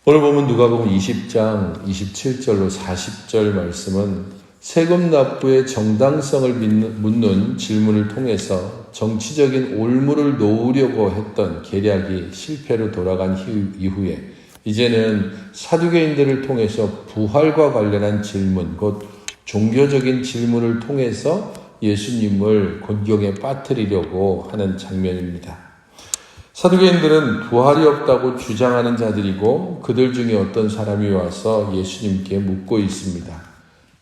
오늘 보면 누가복음 20장 27절로 40절 말씀은 세금 납부의 정당성을 묻는 질문을 통해서 정치적인 올무를 놓으려고 했던 계략이 실패로 돌아간 이후에 이제는 사두개인들을 통해서 부활과 관련한 질문, 곧 종교적인 질문을 통해서 예수님을 곤경에 빠뜨리려고 하는 장면입니다. 사두개인들은 부활이 없다고 주장하는 자들이고 그들 중에 어떤 사람이 와서 예수님께 묻고 있습니다.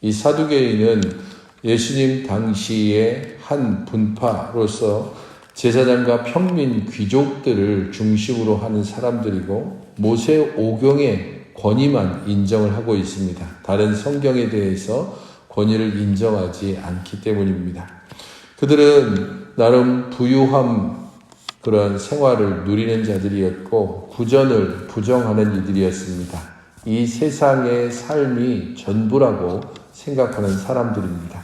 이 사두개인은 예수님 당시의 한 분파로서 제사장과 평민 귀족들을 중심으로 하는 사람들이고 모세 오경의 권위만 인정을 하고 있습니다. 다른 성경에 대해서 권위를 인정하지 않기 때문입니다. 그들은 나름 부유함 그런 생활을 누리는 자들이었고 구전을 부정하는 이들이었습니다. 이 세상의 삶이 전부라고 생각하는 사람들입니다.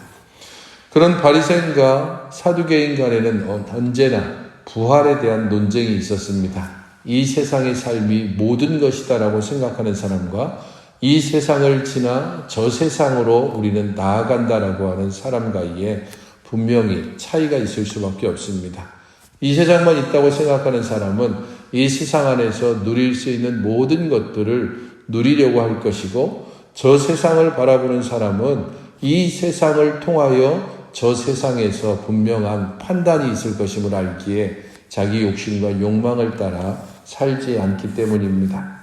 그런 바리새인과 사두개인 간에는 언제나 부활에 대한 논쟁이 있었습니다. 이 세상의 삶이 모든 것이다라고 생각하는 사람과 이 세상을 지나 저 세상으로 우리는 나아간다라고 하는 사람과의 분명히 차이가 있을 수밖에 없습니다. 이 세상만 있다고 생각하는 사람은 이 세상 안에서 누릴 수 있는 모든 것들을 누리려고 할 것이고 저 세상을 바라보는 사람은 이 세상을 통하여 저 세상에서 분명한 판단이 있을 것임을 알기에 자기 욕심과 욕망을 따라 살지 않기 때문입니다.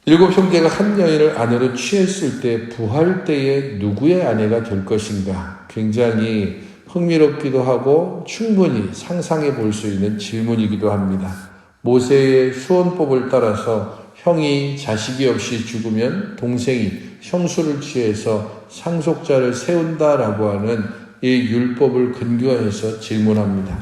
7 형제가 한 여인을 아내로 취했을 때 부활 때에 누구의 아내가 될 것인가? 굉장히 흥미롭기도 하고 충분히 상상해 볼 수 있는 질문이기도 합니다. 모세의 수원법을 따라서 형이 자식이 없이 죽으면 동생이 형수를 취해서 상속자를 세운다라고 하는 이 율법을 근거해서 질문합니다.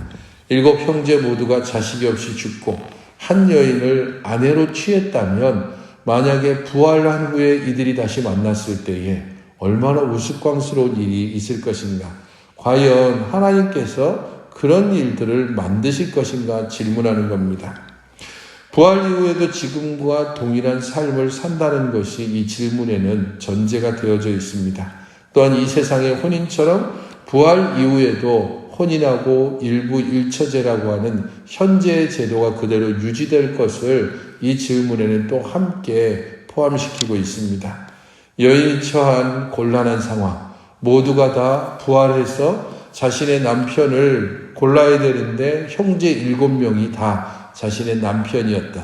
7 형제 모두가 자식이 없이 죽고 한 여인을 아내로 취했다면 만약에 부활한 후에 이들이 다시 만났을 때에 얼마나 우스꽝스러운 일이 있을 것인가? 과연 하나님께서 그런 일들을 만드실 것인가 질문하는 겁니다. 부활 이후에도 지금과 동일한 삶을 산다는 것이 이 질문에는 전제가 되어져 있습니다. 또한 이 세상의 혼인처럼 부활 이후에도 혼인하고 일부 일처제라고 하는 현재의 제도가 그대로 유지될 것을 이 질문에는 또 함께 포함시키고 있습니다. 여인이 처한 곤란한 상황, 모두가 다 부활해서 자신의 남편을 골라야 되는데 형제 7명이 다 자신의 남편이었다.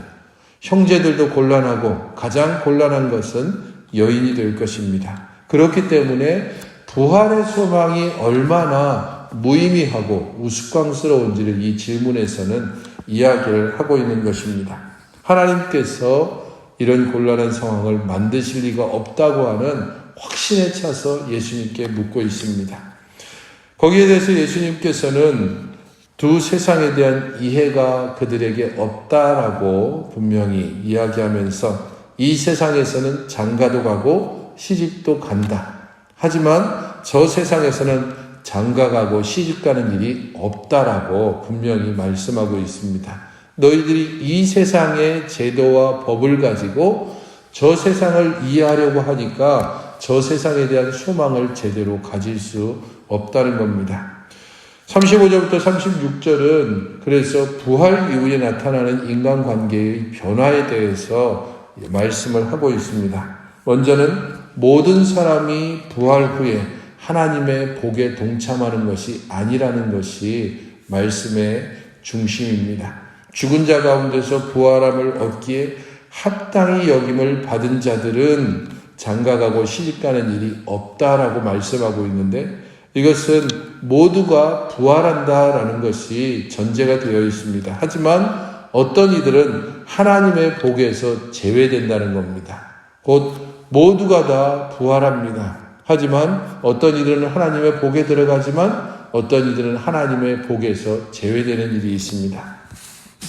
형제들도 곤란하고 가장 곤란한 것은 여인이 될 것입니다. 그렇기 때문에 부활의 소망이 얼마나 무의미하고 우스꽝스러운지를 이 질문에서는 이야기를 하고 있는 것입니다. 하나님께서 이런 곤란한 상황을 만드실 리가 없다고 하는 확신에 차서 예수님께 묻고 있습니다. 거기에 대해서 예수님께서는 두 세상에 대한 이해가 그들에게 없다라고 분명히 이야기하면서 이 세상에서는 장가도 가고 시집도 간다. 하지만 저 세상에서는 장가가고 시집가는 일이 없다라고 분명히 말씀하고 있습니다. 너희들이 이 세상의 제도와 법을 가지고 저 세상을 이해하려고 하니까 저 세상에 대한 소망을 제대로 가질 수 없다는 겁니다. 35절부터 36절은 그래서 부활 이후에 나타나는 인간관계의 변화에 대해서 말씀을 하고 있습니다. 먼저는 모든 사람이 부활 후에 하나님의 복에 동참하는 것이 아니라는 것이 말씀의 중심입니다. 죽은 자 가운데서 부활함을 얻기에 합당히 여김을 받은 자들은 장가가고 시집가는 일이 없다라고 말씀하고 있는데 이것은 모두가 부활한다라는 것이 전제가 되어 있습니다. 하지만 어떤 이들은 하나님의 복에서 제외된다는 겁니다. 곧 모두가 다 부활합니다. 하지만 어떤 이들은 하나님의 복에 들어가지만 어떤 이들은 하나님의 복에서 제외되는 일이 있습니다.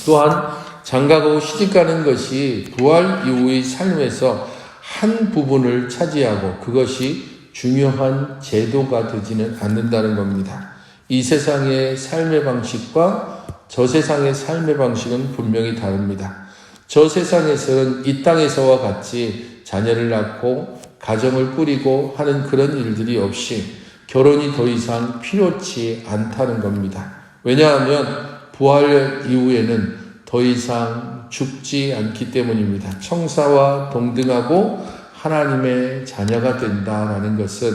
또한 장가가고 시집가는 것이 부활 이후의 삶에서 한 부분을 차지하고 그것이 중요한 제도가 되지는 않는다는 겁니다. 이 세상의 삶의 방식과 저 세상의 삶의 방식은 분명히 다릅니다. 저 세상에서는 이 땅에서와 같이 자녀를 낳고 가정을 꾸리고 하는 그런 일들이 없이 결혼이 더 이상 필요치 않다는 겁니다. 왜냐하면 부활 이후에는 더 이상 죽지 않기 때문입니다. 청사와 동등하고 하나님의 자녀가 된다라는 것은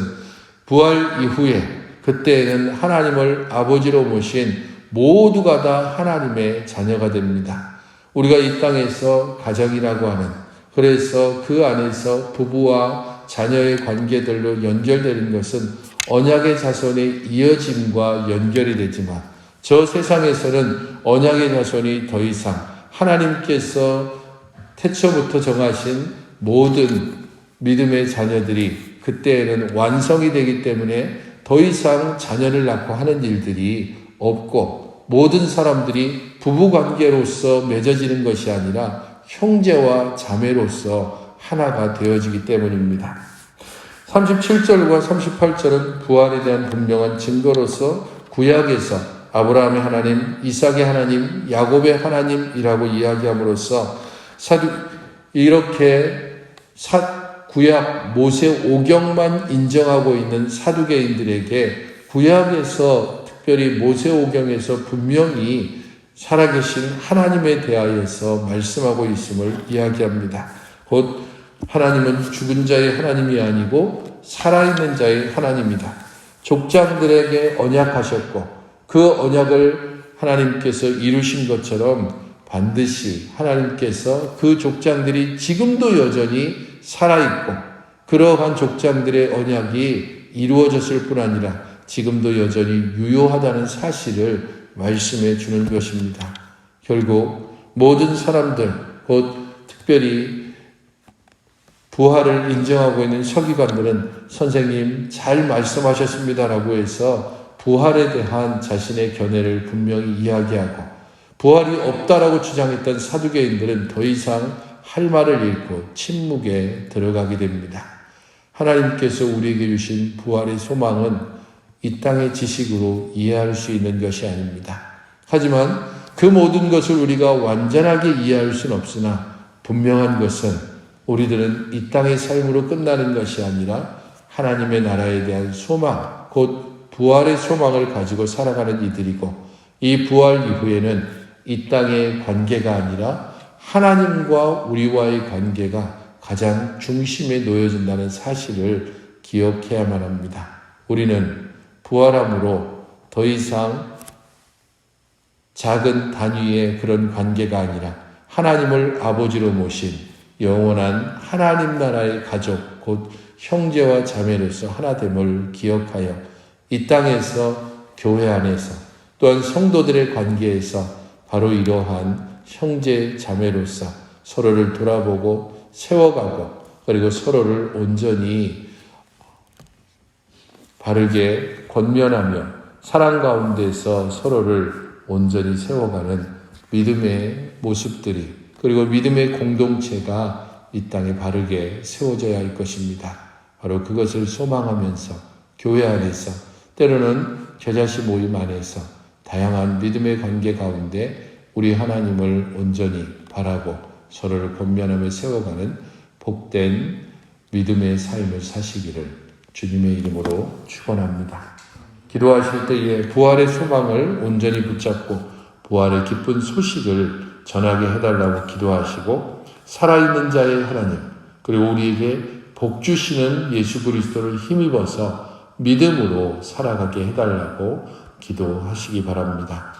부활 이후에 그때에는 하나님을 아버지로 모신 모두가 다 하나님의 자녀가 됩니다. 우리가 이 땅에서 가정이라고 하는, 그래서 그 안에서 부부와 자녀의 관계들로 연결되는 것은 언약의 자손의 이어짐과 연결이 되지만 저 세상에서는 언약의 자손이 더 이상 하나님께서 태초부터 정하신 모든 믿음의 자녀들이 그때에는 완성이 되기 때문에 더 이상 자녀를 낳고 하는 일들이 없고 모든 사람들이 부부관계로서 맺어지는 것이 아니라 형제와 자매로서 하나가 되어지기 때문입니다. 37절과 38절은 부활에 대한 분명한 증거로서 구약에서 아브라함의 하나님, 이삭의 하나님, 야곱의 하나님이라고 이야기함으로써 이렇게 구약 모세 오경만 인정하고 있는 사두개인들에게 구약에서 특별히 모세 오경에서 분명히 살아계신 하나님에 대하여서 말씀하고 있음을 이야기합니다. 곧 하나님은 죽은 자의 하나님이 아니고 살아있는 자의 하나님이다. 족장들에게 언약하셨고 그 언약을 하나님께서 이루신 것처럼 반드시 하나님께서 그 족장들이 지금도 여전히 살아있고 그러한 족장들의 언약이 이루어졌을 뿐 아니라 지금도 여전히 유효하다는 사실을 말씀해 주는 것입니다. 결국 모든 사람들, 곧 특별히 부활을 인정하고 있는 서기관들은 선생님 잘 말씀하셨습니다라고 해서 부활에 대한 자신의 견해를 분명히 이야기하고 부활이 없다라고 주장했던 사두개인들은 더 이상 할 말을 잃고 침묵에 들어가게 됩니다. 하나님께서 우리에게 주신 부활의 소망은 이 땅의 지식으로 이해할 수 있는 것이 아닙니다. 하지만 그 모든 것을 우리가 완전하게 이해할 수는 없으나 분명한 것은 우리들은 이 땅의 삶으로 끝나는 것이 아니라 하나님의 나라에 대한 소망, 곧 부활의 소망을 가지고 살아가는 이들이고 이 부활 이후에는 이 땅의 관계가 아니라 하나님과 우리와의 관계가 가장 중심에 놓여진다는 사실을 기억해야만 합니다. 우리는 부활함으로 더 이상 작은 단위의 그런 관계가 아니라 하나님을 아버지로 모신 영원한 하나님 나라의 가족, 곧 형제와 자매로서 하나됨을 기억하여 이 땅에서 교회 안에서 또한 성도들의 관계에서 바로 이러한 형제 자매로서 서로를 돌아보고 세워가고 그리고 서로를 온전히 바르게 권면하며 사랑 가운데서 서로를 온전히 세워가는 믿음의 모습들이 그리고 믿음의 공동체가 이 땅에 바르게 세워져야 할 것입니다. 바로 그것을 소망하면서 교회 안에서 때로는 겨자씨 모임 안에서 다양한 믿음의 관계 가운데 우리 하나님을 온전히 바라고 서로를 권면하며 세워가는 복된 믿음의 삶을 사시기를 주님의 이름으로 축원합니다. 기도하실 때에 부활의 소망을 온전히 붙잡고 부활의 기쁜 소식을 전하게 해달라고 기도하시고 살아있는 자의 하나님 그리고 우리에게 복 주시는 예수 그리스도를 힘입어서 믿음으로 살아가게 해달라고 기도하시기 바랍니다.